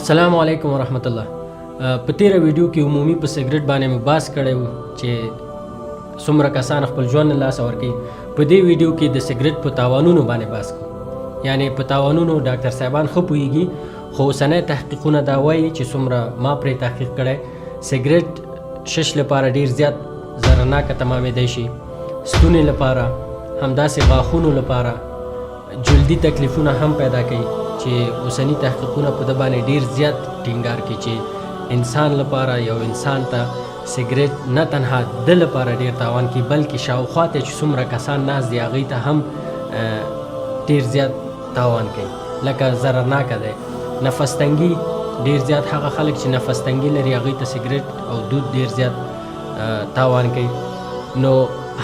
السلام علیکم ورحمت الله. په تیره ویډیو کې عمومي په سګریټ باندې مې بحث کړی و چې څومره کسان خپل ژوند له لاسه ورکوي. په دې ویډیو کې د سګریټ په تاوانونو باندې بحث کوو. یعنی په تاوانونو ډاکټر صاحبان ښه پوهیږي، خو اوسنی تحقیقونه دا وایي چې څومره ما پرې تحقیق کړی، سګریټ شش لپاره ډیر زیات ضررناکه تمامېدی شي، ستوني لپاره، همداسې غاښونو لپاره، جلدي تکلیفونه هم پیدا کوي چې اوسنی تحقیقونه په د باندې ډیر زیات ټینګار کوي چې انسان لپاره یو انسان ته سګریټ نه تنها د لپاره ډیر تاوان کوي، بلکې شاوخوا ته چې څومره کسان ناست دي هغوی ته هم ډیر زیات تاوان کوي. لکه ضررناکه دی نفس تنګي، ډیر زیات هغه خلک چې نفس تنګي لري هغوی ته سګریټ او دود ډیر زیات تاوان کوي. نو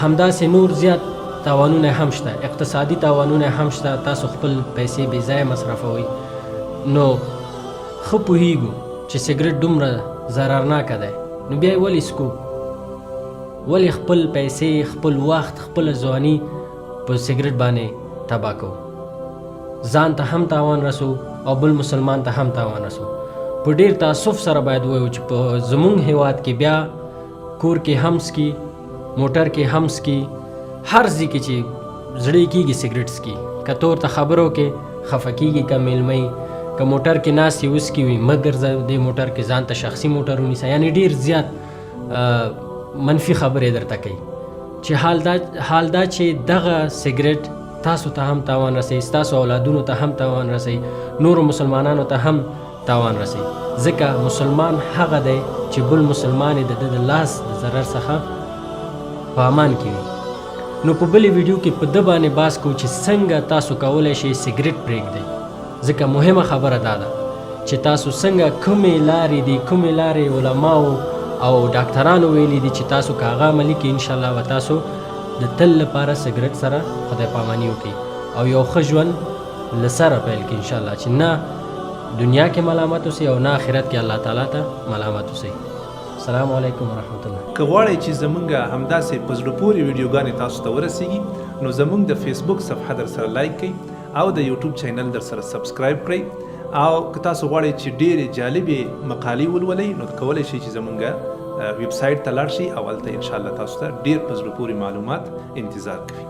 همداسې نور زیات تاوانونه هم شته، اقتصادي تاوانونه هم شته. تاسو خپل پیسې بې ځایه مصرفوئ. نو ښه پوهیږو چې سګریټ دومره ضررناکه دی، نو بیا یې ولې څکو؟ ولې خپل پیسې، خپل وخت، خپله ځواني په سګریټ باندې تباه کوو؟ ځان ته هم تاوان رسو او بل مسلمان ته هم تاوان رسو. په ډیر تاسف سره باید ووایو چې په زمونږ هیواد کې بیا کور کې هم څکي، موټر کې هم څکي، هر ځای کې چې زړه کېږي سګریټ څکي. که تور ته خبرو کې خفه کېږي، که میلمه که موټر کې ناست یې وڅکي وي، مه ګرځه دې موټر کې، ځان ته شخصي موټر ونیسه. یعنې ډېر زیات منفي خبرې درته کوي چې حال دا چې دغه سګریټ تاسو ته هم تاوان رسوي، ستاسو اولادونو ته هم تاوان رسوي، نورو مسلمانانو ته هم تاوان رسوي. ځکه مسلمان هغه دی چې بل مسلمان یې د ده د لاس د ضرر څخه په امان کې وي. نو په بلې ویډیو کې په ده باندې بحث کوو چې څنګه تاسو کولی شئ سګریټ پرېږدئ. ځکه مهمه خبره دا ده چې تاسو څنګه کومې لارې دي، کومې لارې علماو او ډاکټرانو ویلي دي چې تاسو که هغه عملي کړئ انشاءالله به تاسو د تل لپاره سګریټ سره خدای پاماني وکړي او یو ښه ژوند له سره پیل کړي انشاءالله، چې نه دنیا کې ملامت اوسئ او نه آخرت کې الله تعالی ته ملامت اوسئ. السلام علیکم ورحمت الله. که غواړئ چې زمونږ همداسې په زړه پورې ویډیوګانې تاسو ته ورسیږي، نو زمونږ د فیسبوک صفحه در سره لایک کړئ او د یوټیوب چینل در سره سبسکرایب کړئ. او که تاسو غواړئ چې ډېرې جالبې مقالې ولولئ، نو کولی شئ چې زمونږ ویب سایټ ته لاړ شئ او هلته انشاءالله تاسو ته ډېر په زړه پورې معلومات انتظار کوي.